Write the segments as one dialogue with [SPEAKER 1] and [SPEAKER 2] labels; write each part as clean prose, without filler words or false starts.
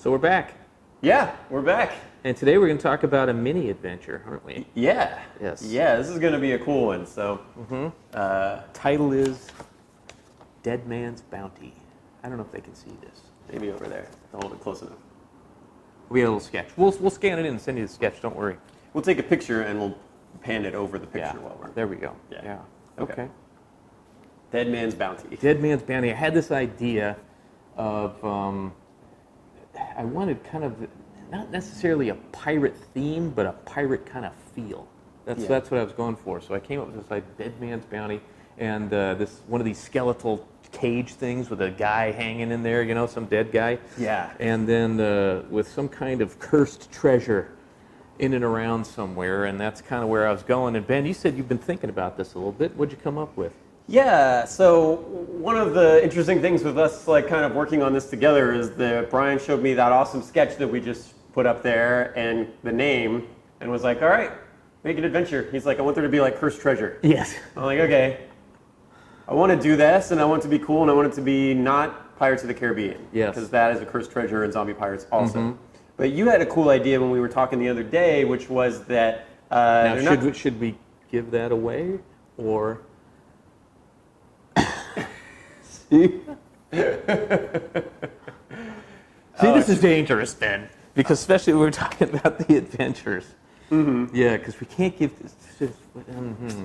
[SPEAKER 1] So we're back.
[SPEAKER 2] Yeah, we're back.
[SPEAKER 1] And today we're going to talk about a mini adventure, aren't we?
[SPEAKER 2] Yeah.
[SPEAKER 1] Yes.
[SPEAKER 2] Yeah, this is going to be a cool one. So,
[SPEAKER 1] Title is Dead Man's Bounty. I don't know if they can see this.
[SPEAKER 2] maybe over there. I'll hold it close enough.
[SPEAKER 1] We had a little sketch. We'll scan it in and send you the sketch. Don't worry.
[SPEAKER 2] We'll take a picture and we'll pan it over the picture
[SPEAKER 1] Yeah.
[SPEAKER 2] while we're.
[SPEAKER 1] There we go.
[SPEAKER 2] Yeah.
[SPEAKER 1] Okay.
[SPEAKER 2] Dead Man's Bounty.
[SPEAKER 1] Dead Man's Bounty. I had this idea of I wanted kind of not necessarily a pirate theme, but a pirate kind of feel. That's what I was going for. So I came up with this like Dead Man's Bounty, and this one of these skeletal cage things with a guy hanging in there, you know, some dead guy.
[SPEAKER 2] Yeah.
[SPEAKER 1] And then with some kind of cursed treasure in and around somewhere, and that's kind of where I was going. And Ben, you said you've been thinking about this a little bit. What'd you come up with?
[SPEAKER 2] Yeah, so one of the interesting things with us like kind of working on this together is that Brian showed me that awesome sketch that we just put up there and the name and was like, all right, make an adventure. He's like, I want there to be like cursed treasure.
[SPEAKER 1] Yes.
[SPEAKER 2] I'm like, okay, I want to do this and I want it to be cool and I want it to be not Pirates of the Caribbean.
[SPEAKER 1] Yes.
[SPEAKER 2] Because that is a cursed treasure and zombie pirates also.
[SPEAKER 1] Mm-hmm.
[SPEAKER 2] But you had a cool idea when we were talking the other day, which was that...
[SPEAKER 1] now, should we give that away, or... See? This is dangerous, Ben, because especially when we're talking about the adventures. Mm-hmm. Yeah, because we can't give this.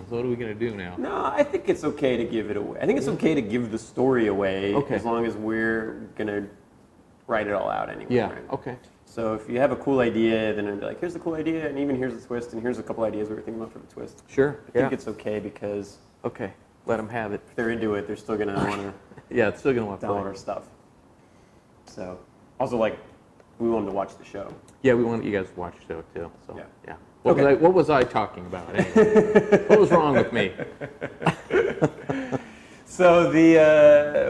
[SPEAKER 1] What are we going to do now?
[SPEAKER 2] No, I think it's okay to give it away. I think it's okay to give the story away as long as we're going to write it all out anyway.
[SPEAKER 1] Yeah,
[SPEAKER 2] right?
[SPEAKER 1] okay.
[SPEAKER 2] So if you have a cool idea, then I'd be like, here's the cool idea, and even here's the twist, and here's a couple ideas we were thinking about for the twist.
[SPEAKER 1] Sure,
[SPEAKER 2] I think it's okay because...
[SPEAKER 1] Okay, let them have it.
[SPEAKER 2] If they're into it, they're still going to want to...
[SPEAKER 1] Yeah, it's still going to want to
[SPEAKER 2] download our stuff. So, also, like, we want them to watch the show.
[SPEAKER 1] Yeah, we want you guys to watch the show, too. So, yeah. What was I talking about, anyway? What was wrong with me?
[SPEAKER 2] So,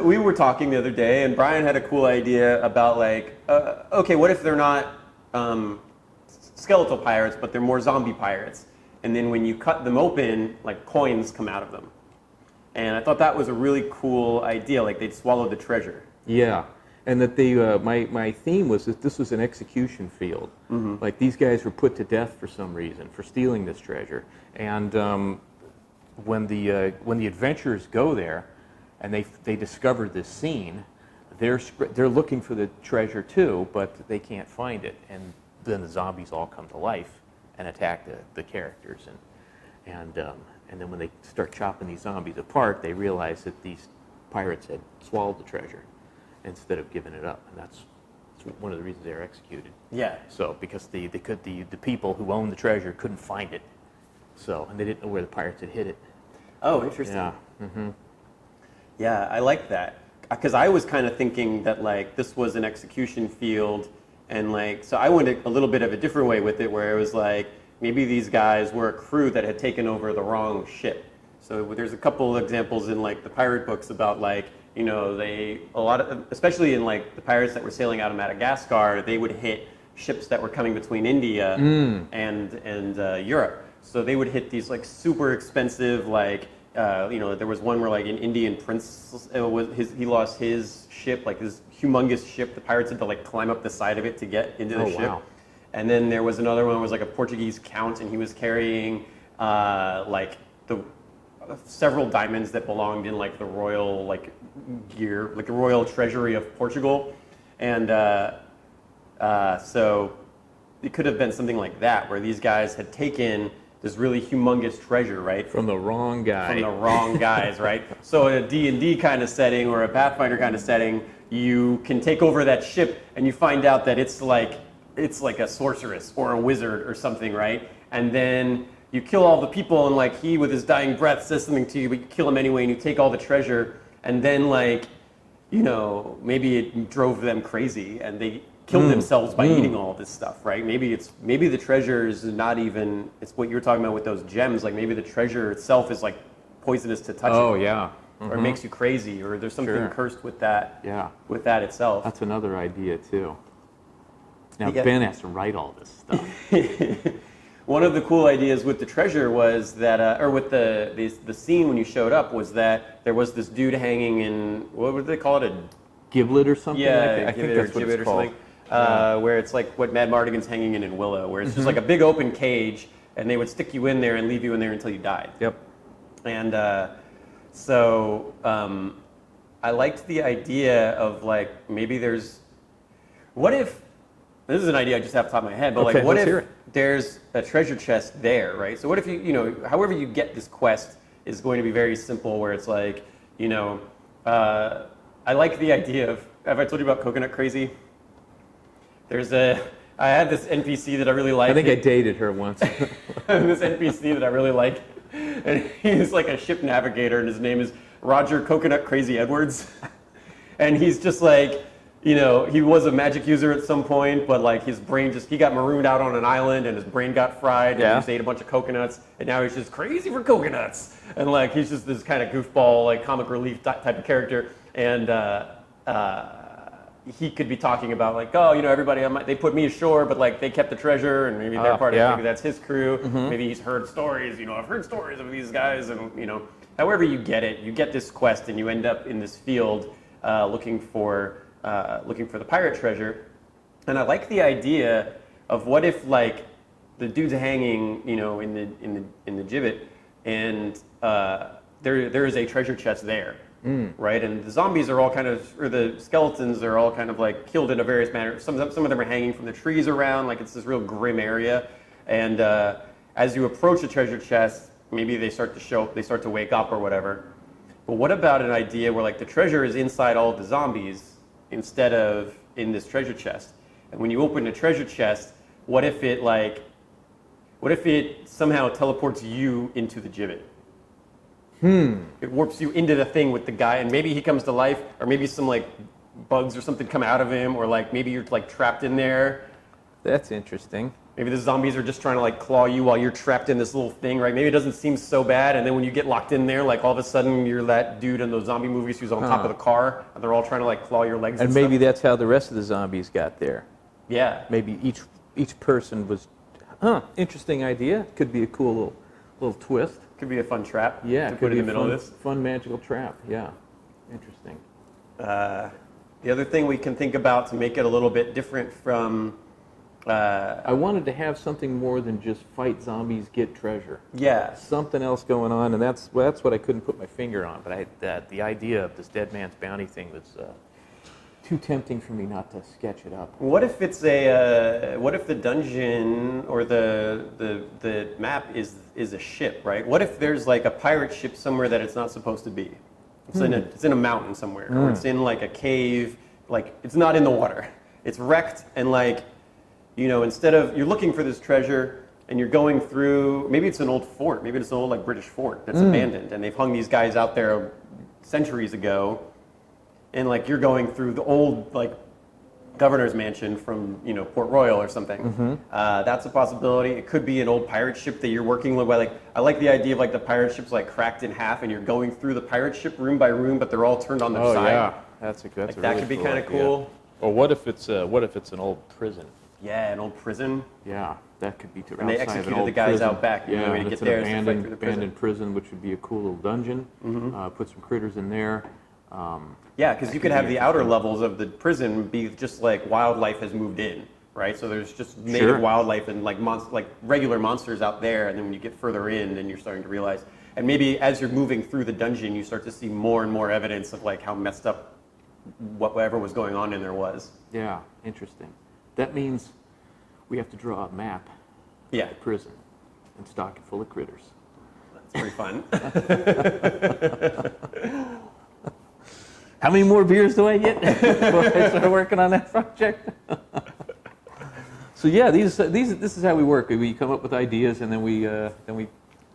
[SPEAKER 2] we were talking the other day, and Brian had a cool idea about, like, okay, what if they're not skeletal pirates, but they're more zombie pirates? And then when you cut them open, like, coins come out of them. And I thought that was a really cool idea, like they'd swallow the treasure.
[SPEAKER 1] Yeah, and that they, my theme was that this was an execution field. Mm-hmm. Like these guys were put to death for some reason, for stealing this treasure. And when the adventurers go there, and they discover this scene, they're looking for the treasure too, but they can't find it. And then the zombies all come to life and attack the characters. And then when they start chopping these zombies apart, they realize that these pirates had swallowed the treasure instead of giving it up, and that's one of the reasons they were executed.
[SPEAKER 2] Yeah.
[SPEAKER 1] So because the people who owned the treasure couldn't find it, and they didn't know where the pirates had hid it.
[SPEAKER 2] Oh, interesting.
[SPEAKER 1] Yeah. Mm-hmm.
[SPEAKER 2] Yeah, I like that because I was kind of thinking that like this was an execution field, and like so I went a little bit of a different way with it, where it was like. Maybe these guys were a crew that had taken over the wrong ship. So there's a couple examples in like the pirate books about like, you know, especially in like the pirates that were sailing out of Madagascar, they would hit ships that were coming between India and Europe. So they would hit these like super expensive like, you know, there was one where like an Indian prince, he lost his ship, like this humongous ship. The pirates had to like climb up the side of it to get into the ship. Wow. And then there was another one that was like a Portuguese count, and he was carrying like the several diamonds that belonged in like the royal like gear, like the royal treasury of Portugal. And so it could have been something like that, where these guys had taken this really humongous treasure, right?
[SPEAKER 1] From the wrong guy.
[SPEAKER 2] From the wrong guys, right? So in a D&D kind of setting or a Pathfinder kind of setting, you can take over that ship and you find out that it's like a sorceress or a wizard or something, right? And then you kill all the people, and like he, with his dying breath, says something to you, but you kill him anyway, and you take all the treasure. And then, like, you know, maybe it drove them crazy, and they killed themselves by eating all this stuff, right? Maybe the treasure is not even. It's what you're talking about with those gems. Like maybe the treasure itself is like poisonous to touch.
[SPEAKER 1] Oh yeah.
[SPEAKER 2] Or it makes you crazy, or there's something cursed with that.
[SPEAKER 1] Yeah.
[SPEAKER 2] With that itself.
[SPEAKER 1] That's another idea too. Now, Ben has to write all this stuff.
[SPEAKER 2] One of the cool ideas with the treasure was that, or with the scene when you showed up, was that there was this dude hanging in, what would they call it?
[SPEAKER 1] Giblet or something?
[SPEAKER 2] Yeah,
[SPEAKER 1] I think that's what it's called.
[SPEAKER 2] where it's like what Mad Mardigan's hanging in Willow, where it's just like a big open cage, and they would stick you in there and leave you in there until you died.
[SPEAKER 1] Yep.
[SPEAKER 2] And so I liked the idea of like maybe what if, this is an idea I just have off the top of my head, but
[SPEAKER 1] Okay,
[SPEAKER 2] like what
[SPEAKER 1] let's hear
[SPEAKER 2] if
[SPEAKER 1] it.
[SPEAKER 2] there's a treasure chest there, right? So what if however you get this quest is going to be very simple, where it's like, I like the idea of, have I told you about Coconut Crazy? I had this NPC that I really like.
[SPEAKER 1] I think I dated her once.
[SPEAKER 2] This NPC that I really like, and he's like a ship navigator, and his name is Roger Coconut Crazy Edwards. And he's just like, he was a magic user at some point, but like his brain he got marooned out on an island, and his brain got fried, and he just ate a bunch of coconuts, and now he's just crazy for coconuts. And like he's just this kind of goofball, like comic relief type of character, and he could be talking about like, oh, everybody, they put me ashore, but like they kept the treasure, and maybe they're part of it, maybe that's his crew, maybe he's heard stories, I've heard stories of these guys, and however you get it, you get this quest, and you end up in this field looking for the pirate treasure. And I like the idea of what if like the dude's hanging, in the gibbet, and there is a treasure chest there. Right, and the zombies are all or the skeletons are all kind of like killed in a various manner. Some of them are hanging from the trees around, like it's this real grim area. And as you approach the treasure chest, maybe they start to wake up or whatever. But what about an idea where like the treasure is inside all of the zombies instead of in this treasure chest? And when you open the treasure chest, what if it somehow teleports you into the gibbet? It warps you into the thing with the guy, and maybe he comes to life, or maybe some like bugs or something come out of him, or like maybe you're like trapped in there.
[SPEAKER 1] That's interesting.
[SPEAKER 2] Maybe the zombies are just trying to like claw you while you're trapped in this little thing, right? Maybe it doesn't seem so bad, and then when you get locked in there, like all of a sudden you're that dude in those zombie movies who's on top of the car, and they're all trying to like claw your legs.
[SPEAKER 1] And maybe that's how the rest of the zombies got there.
[SPEAKER 2] Yeah.
[SPEAKER 1] Maybe each person was, interesting idea. Could be a cool little twist.
[SPEAKER 2] Could be a fun trap.
[SPEAKER 1] Yeah,
[SPEAKER 2] to put in the middle of this.
[SPEAKER 1] Fun magical trap. Yeah, interesting.
[SPEAKER 2] The other thing we can think about to make it a little bit different from.
[SPEAKER 1] I wanted to have something more than just fight zombies, get treasure.
[SPEAKER 2] Yeah.
[SPEAKER 1] Something else going on, and that's what I couldn't put my finger on. But the idea of this Dead Man's Bounty thing was too tempting for me not to sketch it up.
[SPEAKER 2] What if it's what if the dungeon or the map is a ship, right? What if there's like a pirate ship somewhere that it's not supposed to be? It's in a mountain somewhere, or it's in like a cave, like it's not in the water. It's wrecked, and like, instead of you're looking for this treasure and you're going through, maybe it's an old fort, maybe it's an old like British fort that's abandoned, and they've hung these guys out there centuries ago. And like you're going through the old like governor's mansion from Port Royal or something. That's a possibility. It could be an old pirate ship that you're working with. Like I like the idea of like the pirate ship's like cracked in half, and you're going through the pirate ship room by room, but they're all turned on their side.
[SPEAKER 1] Yeah, that's
[SPEAKER 2] that
[SPEAKER 1] really
[SPEAKER 2] could be
[SPEAKER 1] cool
[SPEAKER 2] kind of
[SPEAKER 1] idea.
[SPEAKER 2] cool.
[SPEAKER 1] Or what if it's an old prison?
[SPEAKER 2] Yeah, an old prison.
[SPEAKER 1] Yeah, that could be.
[SPEAKER 2] And they executed the guys out back.
[SPEAKER 1] Yeah,
[SPEAKER 2] the way to get
[SPEAKER 1] it's
[SPEAKER 2] there
[SPEAKER 1] an
[SPEAKER 2] is to fight through the
[SPEAKER 1] abandoned prison, which would be a cool little dungeon. Put some critters in there.
[SPEAKER 2] Yeah, because you could have the outer levels of the prison be just like wildlife has moved in, right? So there's just native wildlife and like regular monsters out there, and then when you get further in, then you're starting to realize. And maybe as you're moving through the dungeon, you start to see more and more evidence of like how messed up whatever was going on in there was.
[SPEAKER 1] Yeah, interesting. That means we have to draw a map of
[SPEAKER 2] Yeah.
[SPEAKER 1] the prison and stock it full of critters.
[SPEAKER 2] That's pretty fun.
[SPEAKER 1] How many more beers do I get before I start working on that project? So yeah, this is how we work. We come up with ideas, and then we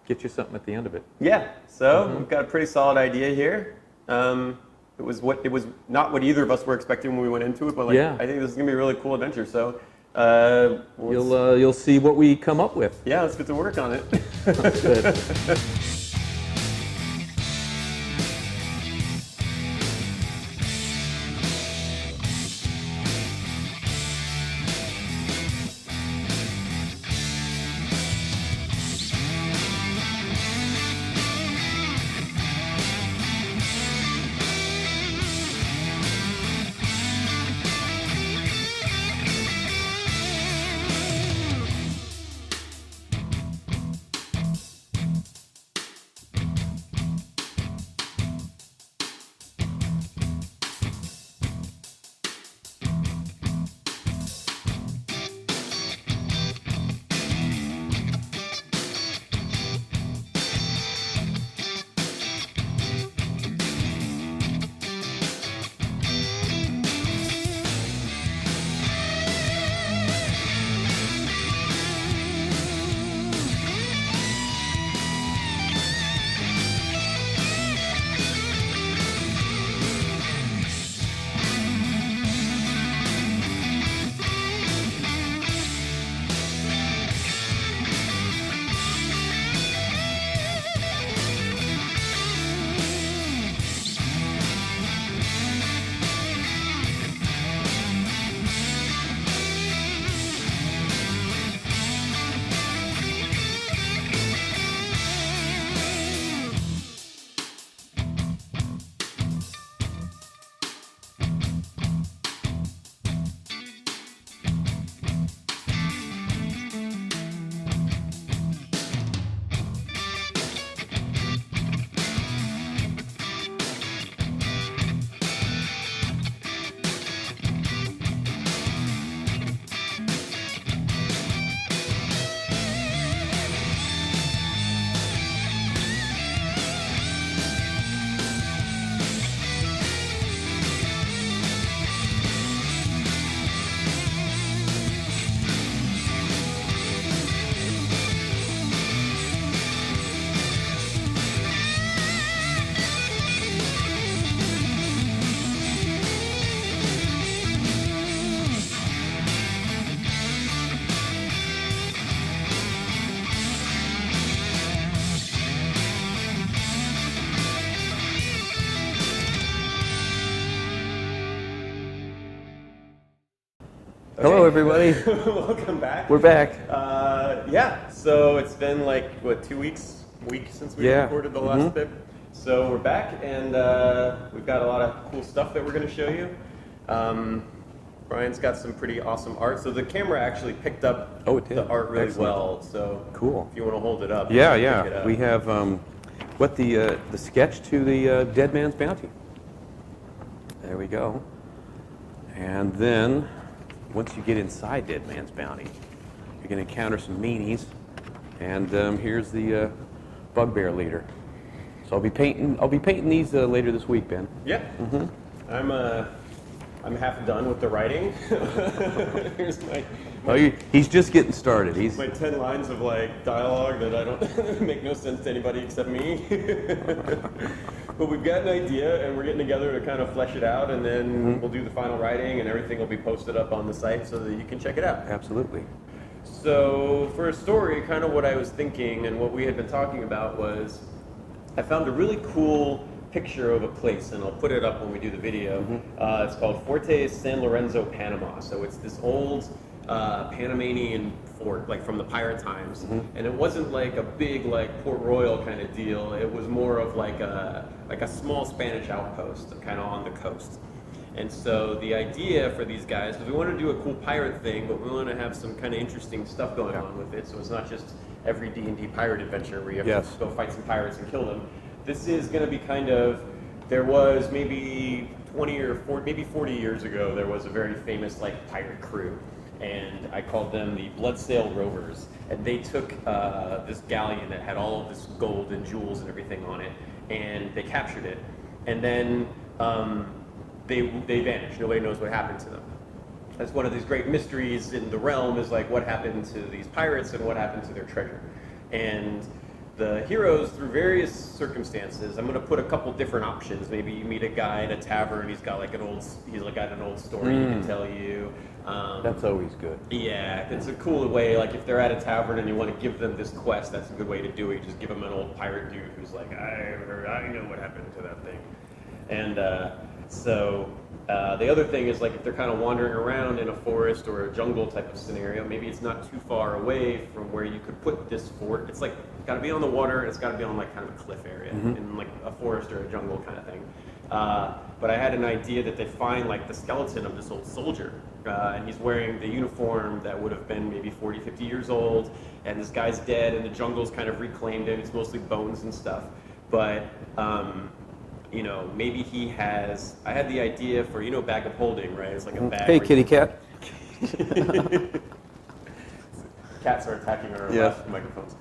[SPEAKER 1] get you something at the end of it.
[SPEAKER 2] Yeah. So we've got a pretty solid idea here. It was not what either of us were expecting when we went into it, but like I think this is gonna be a really cool adventure. So
[SPEAKER 1] you'll see what we come up with.
[SPEAKER 2] Yeah, let's get to work on it.
[SPEAKER 1] Good. Hello, everybody.
[SPEAKER 2] Welcome back.
[SPEAKER 1] We're back.
[SPEAKER 2] Yeah, so it's been like, what, 2 weeks? Week since we recorded the last bit. So we're back, and we've got a lot of cool stuff that we're going to show you. Brian's got some pretty awesome art. So the camera actually picked up the art really well. So
[SPEAKER 1] cool.
[SPEAKER 2] If you want to hold it up.
[SPEAKER 1] Yeah. We have the sketch to the Dead Man's Bounty. There we go. And then, once you get inside Dead Man's Bounty, you're going to encounter some meanies. And here's the bugbear leader. So I'll be painting these later this week, Ben.
[SPEAKER 2] Yeah. I'm half done with the writing. Here's
[SPEAKER 1] he's just getting started.
[SPEAKER 2] My 10 lines of like dialogue that I don't make no sense to anybody except me. But we've got an idea, and we're getting together to kind of flesh it out, and then we'll do the final writing, and everything will be posted up on the site so that you can check it out.
[SPEAKER 1] Absolutely.
[SPEAKER 2] So for a story, kind of what I was thinking and what we had been talking about was, I found a really cool picture of a place, and I'll put it up when we do the video. It's called Forte San Lorenzo, Panama. So it's this old Panamanian fort, like from the pirate times. And it wasn't like a big like Port Royal kind of deal. It was more of like a small Spanish outpost, kind of on the coast. And so the idea for these guys, because we want to do a cool pirate thing, but we want to have some kind of interesting stuff going on with it. So it's not just every D&D pirate adventure where you have to go fight some pirates and kill them. This is going to be kind of, there was maybe 20 or 40, maybe 40 years ago, there was a very famous like pirate crew. And I called them the Bloodsail Rovers. And they took this galleon that had all of this gold and jewels and everything on it, and they captured it. And then they vanished. Nobody knows what happened to them. That's one of these great mysteries in the realm, is like what happened to these pirates and what happened to their treasure. And the heroes, through various circumstances, I'm going to put a couple different options. Maybe you meet a guy in a tavern, he's got an old story he can tell you.
[SPEAKER 1] That's always good.
[SPEAKER 2] Yeah, it's a cool way, like if they're at a tavern and you want to give them this quest, that's a good way to do it. You just give them an old pirate dude who's like, I know what happened to that thing. And the other thing is, like, if they're kind of wandering around in a forest or a jungle type of scenario, maybe it's not too far away from where you could put this fort. It's like, it's got to be on the water, and it's got to be on like kind of a cliff area in like a forest or a jungle kind of thing. But I had an idea that they find like the skeleton of this old soldier, and he's wearing the uniform that would have been maybe 40, 50 years old, and this guy's dead, and the jungle's kind of reclaimed him. It's mostly bones and stuff. But you know, maybe he has, I had the idea for, you know, bag of holding, right? It's like a bag.
[SPEAKER 1] Hey, kitty cat.
[SPEAKER 2] Cats are attacking our microphones.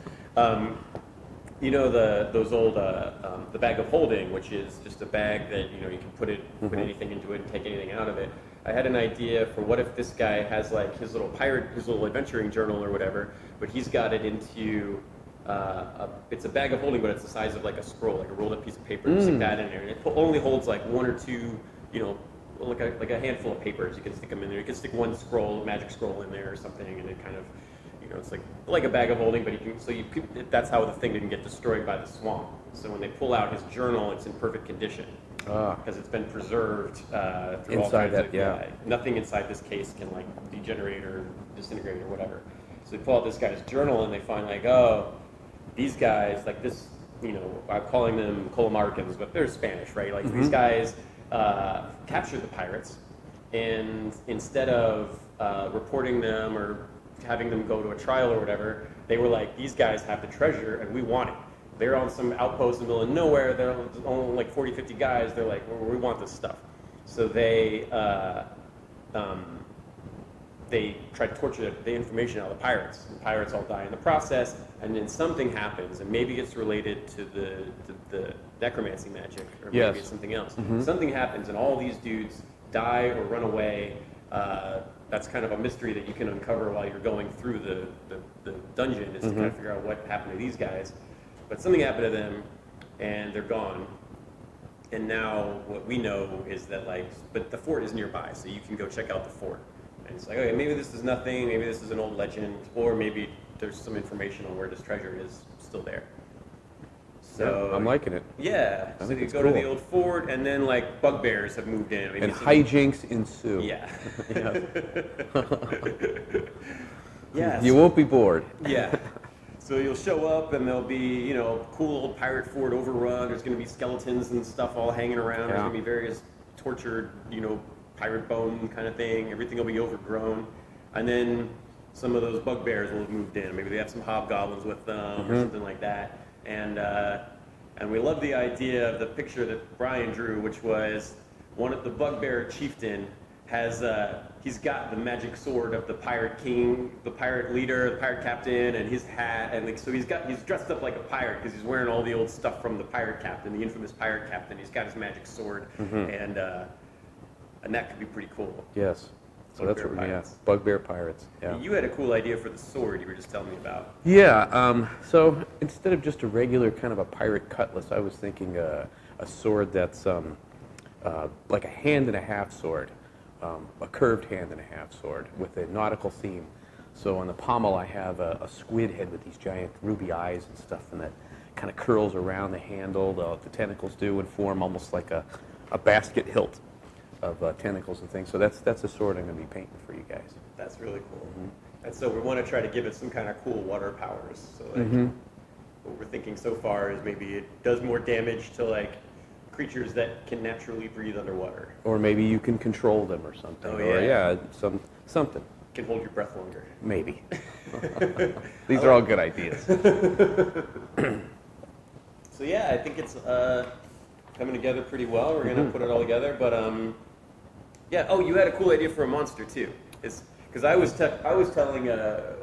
[SPEAKER 2] You know, the bag of holding, which is just a bag that, you know, you can put anything into it and take anything out of it. I had an idea for what if this guy has like his little adventuring journal or whatever, but he's got it into it's a bag of holding, but it's the size of like a scroll, like a rolled up piece of paper. You stick that in there, and it only holds like one or two, you know, like a handful of papers. You can stick them in there. You can stick one magic scroll in there or something, and it kind of, you know, it's like a bag of holding, but that's how the thing didn't get destroyed by the swamp. So when they pull out his journal, it's in perfect condition because it's been preserved through all kinds of nothing inside this case can like degenerate or disintegrate or whatever. So they pull out this guy's journal and they find like, oh, these guys, like this, you know, I'm calling them Colomarcans, but they're Spanish, right? Like these guys captured the pirates, and instead of reporting them or having them go to a trial or whatever, they were like, these guys have the treasure and we want it. They're on some outpost in the middle of nowhere, they're only like 40, 50 guys, they're like, well, we want this stuff. So they try to torture the information out of the pirates. The pirates all die in the process, and then something happens, and maybe it's related to the necromancy magic, or maybe it's something else. Something happens, and all these dudes die or run away. That's kind of a mystery that you can uncover while you're going through the dungeon, is to kind of figure out what happened to these guys. But something happened to them, and they're gone. And now what we know is that, like, but the fort is nearby, so you can go check out the fort. And it's like, okay, maybe this is nothing, maybe this is an old legend, or maybe there's some information on where this treasure is still there. So
[SPEAKER 3] I'm liking it.
[SPEAKER 2] Yeah.
[SPEAKER 3] I
[SPEAKER 2] So
[SPEAKER 3] think
[SPEAKER 2] you
[SPEAKER 3] it's
[SPEAKER 2] go to the
[SPEAKER 3] cool.
[SPEAKER 2] old fort, and then like bugbears have moved in. Maybe
[SPEAKER 3] And
[SPEAKER 2] some-
[SPEAKER 3] hijinks ensue.
[SPEAKER 2] Yeah.
[SPEAKER 3] Yeah.
[SPEAKER 2] Yeah.
[SPEAKER 3] You won't be bored.
[SPEAKER 2] Yeah. So you'll show up, and there'll be, you know, cool old pirate fort overrun. There's going to be skeletons and stuff all hanging around. There's
[SPEAKER 3] Yeah.
[SPEAKER 2] going to be various tortured, you know, pirate bone kind of thing. Everything will be overgrown. And then some of those bugbears will have moved in. Maybe they have some hobgoblins with them or something like that. And we love the idea of the picture that Brian drew, which was one of the bugbear chieftain has he's got the magic sword of the pirate king, the pirate leader, the pirate captain, and his hat, and like, so he's dressed up like a pirate because he's wearing all the old stuff from the pirate captain, the infamous pirate captain. He's got his magic sword, and that could be pretty cool.
[SPEAKER 3] Yes. So that's
[SPEAKER 2] Bugbear
[SPEAKER 3] what
[SPEAKER 2] pirates.
[SPEAKER 3] bugbear pirates. Yeah.
[SPEAKER 2] You had a cool idea for the sword you were just telling me about.
[SPEAKER 3] Yeah. So instead of just a regular kind of a pirate cutlass, I was thinking a sword that's like a hand and a half sword, a curved hand and a half sword with a nautical theme. So on the pommel, I have a squid head with these giant ruby eyes and stuff, and that kind of curls around the handle. The tentacles do and form almost like a basket hilt of tentacles and things. So that's a sword I'm going to be painting for you guys.
[SPEAKER 2] That's really cool. And so we want to try to give it some kind of cool water powers. So like, what we're thinking so far is maybe it does more damage to like creatures that can naturally breathe underwater.
[SPEAKER 3] Or maybe you can control them or something.
[SPEAKER 2] Oh,
[SPEAKER 3] Or,
[SPEAKER 2] yeah.
[SPEAKER 3] something.
[SPEAKER 2] Can hold your breath longer.
[SPEAKER 3] Maybe. These are all good ideas.
[SPEAKER 2] So yeah, I think it's coming together pretty well. We're gonna put it all together, but yeah. Oh, you had a cool idea for a monster too. It's because I was telling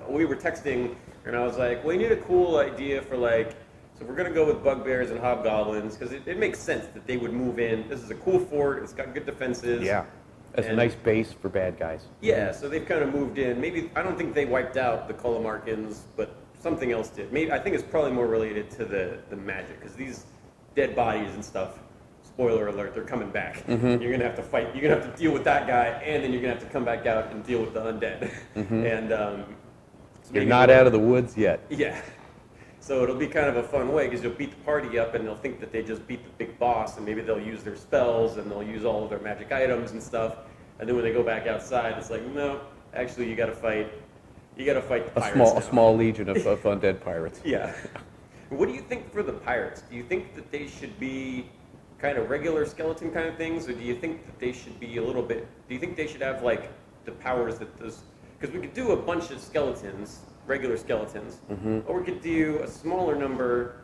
[SPEAKER 2] we were texting, and I was like, well, you need a cool idea for like. So we're gonna go with bugbears and hobgoblins because it makes sense that they would move in. This is a cool fort. It's got good defenses.
[SPEAKER 3] Yeah. That's a
[SPEAKER 2] And-
[SPEAKER 3] nice base for bad guys.
[SPEAKER 2] Yeah, so they've kind of moved in. Maybe I don't think they wiped out the Colomarcans, but something else did. Maybe I think it's probably more related to the magic because these dead bodies and stuff. Spoiler alert: they're coming back. You're gonna have to fight. You're gonna have to deal with that guy, and then you're gonna have to come back out and deal with the undead. And so
[SPEAKER 3] You're
[SPEAKER 2] maybe
[SPEAKER 3] not
[SPEAKER 2] we'll-
[SPEAKER 3] out of the woods yet.
[SPEAKER 2] Yeah. So it'll be kind of a fun way because you'll beat the party up and they'll think that they just beat the big boss, and maybe they'll use their spells and they'll use all of their magic items and stuff. And then when they go back outside, it's like, no, actually you got to fight. You got to fight the
[SPEAKER 3] A
[SPEAKER 2] pirates. now.
[SPEAKER 3] small legion of undead pirates.
[SPEAKER 2] Yeah. What do you think for the pirates? Do you think that they should be kind of regular skeleton kind of things, or do you think that they should be a little bit? Do you think they should have like the powers that those? Because we could do a bunch of skeletons, regular skeletons, or we could do a smaller number,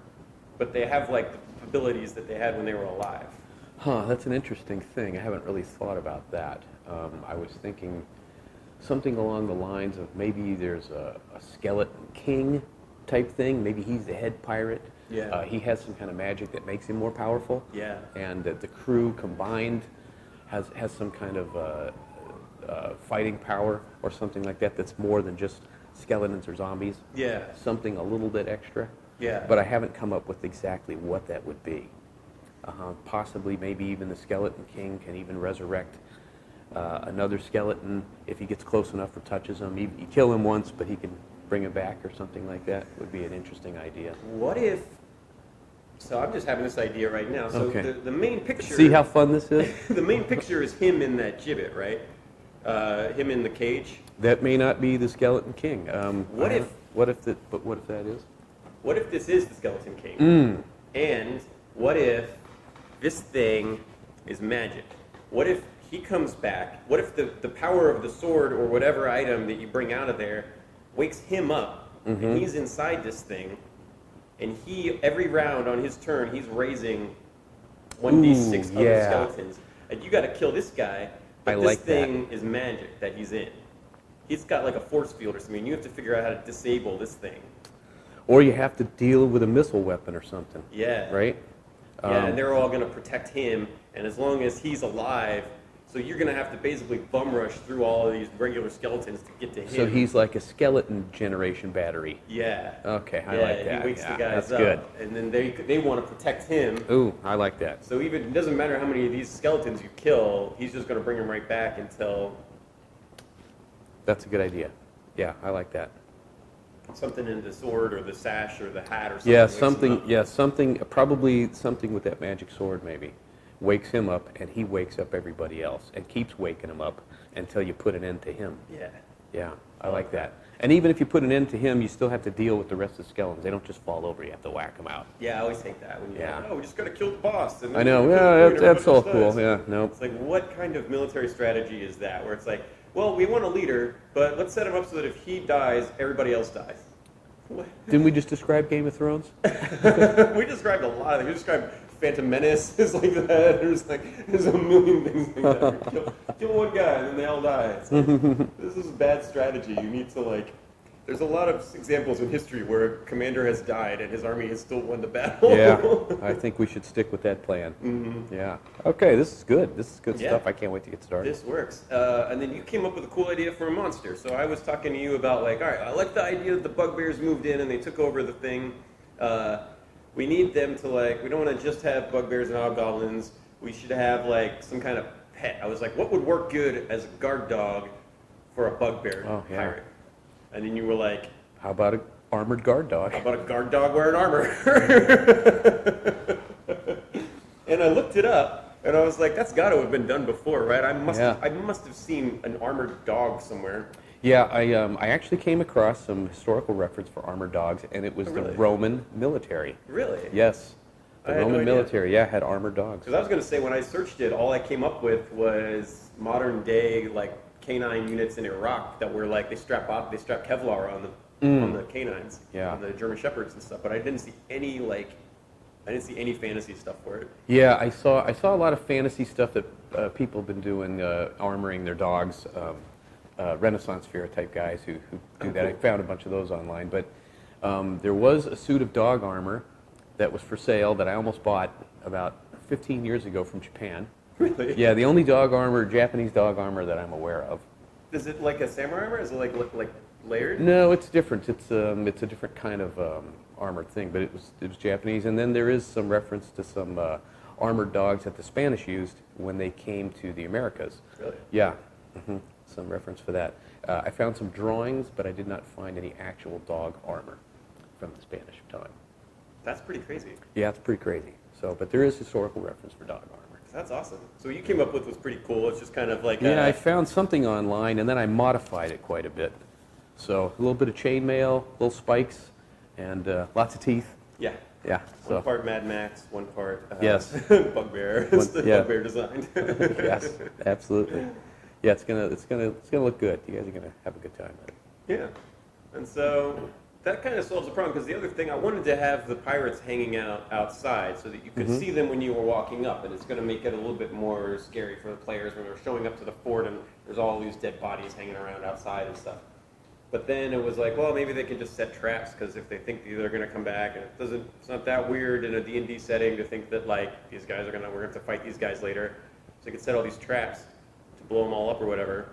[SPEAKER 2] but they have like the abilities that they had when they were alive.
[SPEAKER 3] Huh, that's an interesting thing. I haven't really thought about that. I was thinking something along the lines of maybe there's a skeleton king type thing. Maybe he's the head pirate.
[SPEAKER 2] Yeah.
[SPEAKER 3] He has some kind of magic that makes him more powerful.
[SPEAKER 2] Yeah.
[SPEAKER 3] And that the crew combined has some kind of fighting power or something like that that's more than just skeletons or zombies.
[SPEAKER 2] Yeah.
[SPEAKER 3] Something a little bit extra.
[SPEAKER 2] Yeah.
[SPEAKER 3] But I haven't come up with exactly what that would be. Possibly, maybe even the Skeleton King can even resurrect another skeleton if he gets close enough or touches him. You kill him once, but he can bring him back or something like that. Would be an interesting idea.
[SPEAKER 2] What if? So I'm just having this idea right now. So
[SPEAKER 3] Okay.
[SPEAKER 2] the main picture.
[SPEAKER 3] See how fun this is?
[SPEAKER 2] The main picture is him in that gibbet, right? Him in the cage.
[SPEAKER 3] That may not be the Skeleton King.
[SPEAKER 2] What if-
[SPEAKER 3] What if that is?
[SPEAKER 2] What if this is the Skeleton King? And what if this thing is magic? What if he comes back? What if the power of the sword or whatever item that you bring out of there wakes him up, and he's inside this thing, and he, every round on his turn, he's raising 1d6 other
[SPEAKER 3] yeah.
[SPEAKER 2] skeletons. And you got to kill this guy, but
[SPEAKER 3] I
[SPEAKER 2] this
[SPEAKER 3] like that.
[SPEAKER 2] thing is magic that he's in. He's got like a force field or something. You have to figure out how to disable this thing.
[SPEAKER 3] Or you have to deal with a missile weapon or something.
[SPEAKER 2] Yeah.
[SPEAKER 3] Right?
[SPEAKER 2] Yeah, and they're all going to protect him, and as long as he's alive, so you're going to have to basically bum rush through all of these regular skeletons to get to him.
[SPEAKER 3] So he's like a skeleton generation battery.
[SPEAKER 2] Yeah.
[SPEAKER 3] Okay, I
[SPEAKER 2] Yeah,
[SPEAKER 3] like that.
[SPEAKER 2] he wakes
[SPEAKER 3] Yeah,
[SPEAKER 2] the guys
[SPEAKER 3] that's
[SPEAKER 2] up,
[SPEAKER 3] good.
[SPEAKER 2] and then they want to protect him.
[SPEAKER 3] Ooh, I like that.
[SPEAKER 2] So even it doesn't matter how many of these skeletons you kill, he's just going to bring him right back until.
[SPEAKER 3] That's a good idea. Yeah, I like that.
[SPEAKER 2] something in the sword or the sash or the hat or something.
[SPEAKER 3] Yeah, something. Probably something with that magic sword, maybe. Wakes him up, and he wakes up everybody else, and keeps waking him up until you put an end to him.
[SPEAKER 2] Yeah.
[SPEAKER 3] Yeah, I like that. And even if you put an end to him, you still have to deal with the rest of the skeletons. They don't just fall over. You have to whack them out.
[SPEAKER 2] Yeah, I always hate that. When you're
[SPEAKER 3] Yeah.
[SPEAKER 2] like, oh, we just got to kill the boss. And
[SPEAKER 3] I know. Yeah, that's all cool. Yeah, nope.
[SPEAKER 2] It's like, what kind of military strategy is that? Where it's like, well, we want a leader, but let's set him up so that if he dies, everybody else dies.
[SPEAKER 3] Didn't we just describe Game of Thrones?
[SPEAKER 2] We described a lot of things. We described Phantom Menace is like that. There's a million things like that. Kill one guy and then they all die. It's like, this is bad strategy. You need to like. There's a lot of examples in history where a commander has died and his army has still won the battle.
[SPEAKER 3] Yeah, I think we should stick with that plan. Mm-hmm. Yeah. Okay, this is good. This is good stuff. I can't wait to get started.
[SPEAKER 2] This works. And then you came up with a cool idea for a monster. So I was talking to you about like, all right, I like the idea that the bugbears moved in and they took over the thing. We need them to like, we don't want to just have bugbears and hobgoblins. We should have like some kind of pet. I was like, what would work good as a guard dog for a bugbear pirate? And then you were like,
[SPEAKER 3] how about an armored guard dog?
[SPEAKER 2] How about a guard dog wearing armor? And I looked it up, and I was like, that's got to have been done before, right? I must have seen an armored dog somewhere.
[SPEAKER 3] Yeah, I actually came across some historical reference for armored dogs, and it was the Roman military.
[SPEAKER 2] Really?
[SPEAKER 3] Yes. The Roman military, had armored dogs.
[SPEAKER 2] Because I was going to say, when I searched it, all I came up with was modern day, like, canine units in Iraq that were like, they strap Kevlar on the canines, on the German Shepherds and stuff, but I didn't see any fantasy stuff for it.
[SPEAKER 3] Yeah, I saw a lot of fantasy stuff that people have been doing, armoring their dogs. Renaissance Fair type guys who do that. I found a bunch of those online, but there was a suit of dog armor that was for sale that I almost bought about 15 years ago from Japan.
[SPEAKER 2] Really?
[SPEAKER 3] Yeah, the only Japanese dog armor that I'm aware of.
[SPEAKER 2] Is it like a samurai armor? Is it like layered?
[SPEAKER 3] No, it's different. It's a different kind of armored thing, but it was Japanese. And then there is some reference to some armored dogs that the Spanish used when they came to the Americas.
[SPEAKER 2] Really?
[SPEAKER 3] Yeah. Mm-hmm. Some reference for that. I found some drawings, but I did not find any actual dog armor from the Spanish time.
[SPEAKER 2] That's pretty crazy.
[SPEAKER 3] Yeah, it's pretty crazy. So, but there is historical reference for dog armor.
[SPEAKER 2] That's awesome. So what you came up with was pretty cool. It's just kind of like
[SPEAKER 3] I found something online, and then I modified it quite a bit. So a little bit of chainmail, little spikes, and lots of teeth.
[SPEAKER 2] Yeah.
[SPEAKER 3] Yeah.
[SPEAKER 2] One part Mad Max, one part
[SPEAKER 3] bugbear.
[SPEAKER 2] It's the bugbear design.
[SPEAKER 3] Yes, absolutely. Yeah, it's gonna look good. You guys are gonna have a good time with it.
[SPEAKER 2] Yeah, and so that kind of solves the problem, because the other thing, I wanted to have the pirates hanging out outside so that you could see them when you were walking up, and it's going to make it a little bit more scary for the players when they're showing up to the fort and there's all these dead bodies hanging around outside and stuff. But then it was like, well, maybe they can just set traps, because if they think they're going to come back, and it's not that weird in a D&D setting to think that like these guys we're going to have to fight these guys later, so they could set all these traps to blow them all up or whatever.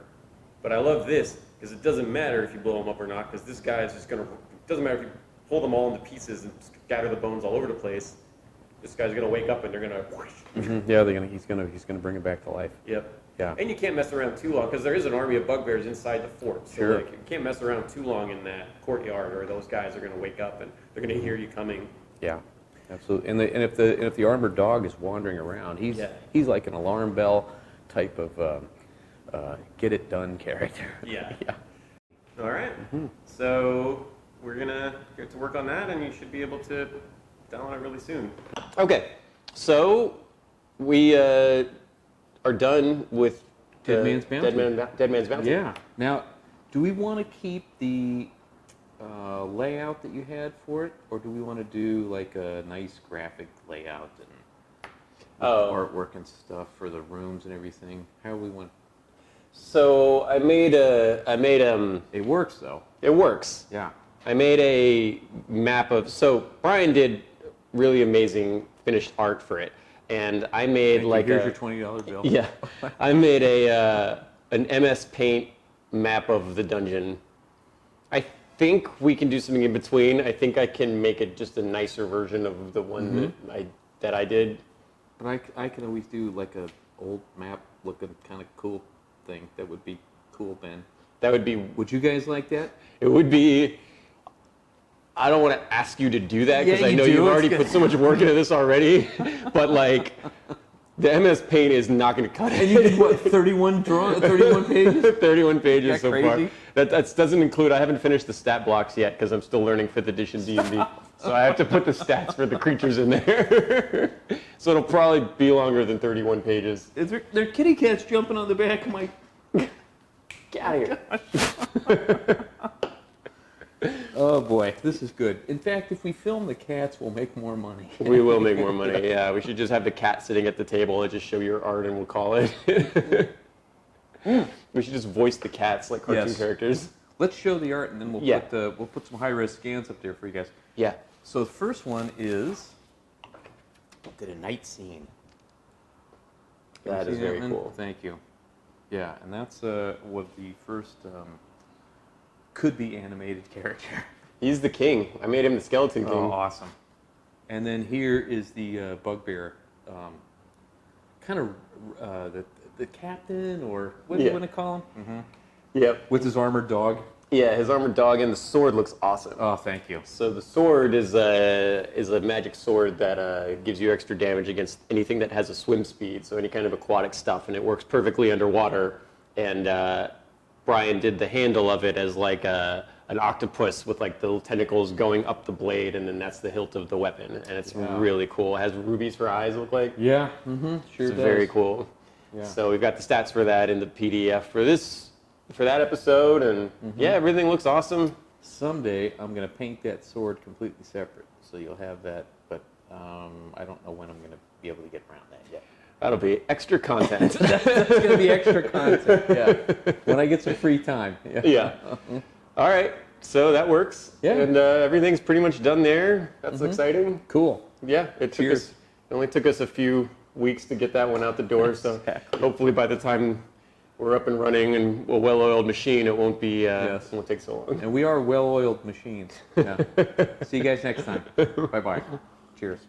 [SPEAKER 2] But I love this, because it doesn't matter if you blow them up or not, because this guy is just going to. It doesn't matter if you pull them all into pieces and scatter the bones all over the place. This guy's gonna wake up and they're gonna.
[SPEAKER 3] Mm-hmm. Yeah, he's gonna bring it back to life.
[SPEAKER 2] Yep.
[SPEAKER 3] Yeah.
[SPEAKER 2] And you can't mess around too long, because there is an army of bugbears inside the fort. So
[SPEAKER 3] Sure.
[SPEAKER 2] like, you can't mess around too long in that courtyard, or those guys are gonna wake up and they're gonna hear you coming.
[SPEAKER 3] Yeah, absolutely. And if the armored dog is wandering around, he's like an alarm bell type of get it done character.
[SPEAKER 2] Yeah.
[SPEAKER 3] Yeah.
[SPEAKER 2] All right. Mm-hmm. So we're gonna get to work on that, and you should be able to download it really soon. Okay, so we are done with
[SPEAKER 3] Dead Man's Bounty.
[SPEAKER 2] Dead Man's Bounty.
[SPEAKER 3] Yeah. Now, do we want to keep the layout that you had for it, or do we want to do like a nice graphic layout and artwork and stuff for the rooms and everything? How do we want?
[SPEAKER 2] So I made
[SPEAKER 3] It works though.
[SPEAKER 2] It works.
[SPEAKER 3] Yeah.
[SPEAKER 2] I made a map of. So Brian did really amazing finished art for it, and I made
[SPEAKER 3] here's your $20 bill.
[SPEAKER 2] Yeah, I made an MS Paint map of the dungeon. I think we can do something in between. I think I can make it just a nicer version of the one that I did.
[SPEAKER 3] But I can always do like a old map looking kind of cool thing. That would be cool, Ben.
[SPEAKER 2] That would be.
[SPEAKER 3] Would you guys like that?
[SPEAKER 2] It would be. I don't want to ask you to do that because
[SPEAKER 1] Yeah,
[SPEAKER 2] I
[SPEAKER 1] you
[SPEAKER 2] know
[SPEAKER 1] do.
[SPEAKER 2] you've
[SPEAKER 1] It's
[SPEAKER 2] already
[SPEAKER 1] good.
[SPEAKER 2] put so much work into this already. But like, the MS Paint is not going to cut it.
[SPEAKER 1] And you did what, 31 pages?
[SPEAKER 2] 31 pages
[SPEAKER 1] Isn't
[SPEAKER 2] so
[SPEAKER 1] that
[SPEAKER 2] far.
[SPEAKER 1] crazy?
[SPEAKER 2] That doesn't include. I haven't finished the stat blocks yet because I'm still learning 5th edition D&D. So I have to put the stats for the creatures in there. So it'll probably be longer than 31 pages.
[SPEAKER 1] There are kitty cats jumping on the back of my...
[SPEAKER 2] Get out of here.
[SPEAKER 1] Oh boy, this is good. In fact, if we film the cats, we'll make more money.
[SPEAKER 2] We will make more money. Yeah, we should just have the cat sitting at the table and just show your art, and we'll call it. We should just voice the cats like cartoon
[SPEAKER 1] Yes.
[SPEAKER 2] characters.
[SPEAKER 1] Let's show the art, and then we'll put some high-res scans up there for you guys.
[SPEAKER 2] Yeah.
[SPEAKER 1] So the first one is did a night scene.
[SPEAKER 2] That is very
[SPEAKER 1] Ant-Man?
[SPEAKER 2] cool.
[SPEAKER 1] Thank you. Yeah, and that's was the first could-be animated character.
[SPEAKER 2] He's the king. I made him the skeleton king.
[SPEAKER 1] Oh, awesome. And then here is the bugbear, kind of the captain, or what do you want to call him? Mm-hmm.
[SPEAKER 2] Yep.
[SPEAKER 1] With his armored dog.
[SPEAKER 2] Yeah, his armored dog, and the sword looks awesome.
[SPEAKER 1] Oh, thank you.
[SPEAKER 2] So the sword is a magic sword that gives you extra damage against anything that has a swim speed, so any kind of aquatic stuff, and it works perfectly underwater. And Brian did the handle of it as like an octopus with like the little tentacles going up the blade, and then that's the hilt of the weapon, and it's really cool. It has rubies for eyes, look like.
[SPEAKER 1] Yeah, mm-hmm. Sure
[SPEAKER 2] It's
[SPEAKER 1] does.
[SPEAKER 2] very cool.
[SPEAKER 1] Yeah.
[SPEAKER 2] So we've got the stats for that in the PDF for that episode, and yeah, everything looks awesome.
[SPEAKER 1] Someday I'm going to paint that sword completely separate, so you'll have that, but I don't know when I'm going to be able to get around that yet.
[SPEAKER 2] That'll be extra content.
[SPEAKER 1] That's going to be extra content, yeah. When I get some free time. Yeah.
[SPEAKER 2] Yeah. All right. So that works.
[SPEAKER 1] Yeah.
[SPEAKER 2] And everything's pretty much done there. That's exciting.
[SPEAKER 1] Cool.
[SPEAKER 2] Yeah. It only took us a few weeks to get that one out the door. So hopefully by the time we're up and running and a well-oiled machine, it won't be. It won't take so long.
[SPEAKER 1] And we are well-oiled machines. Yeah. See you guys next time. Bye-bye. Cheers.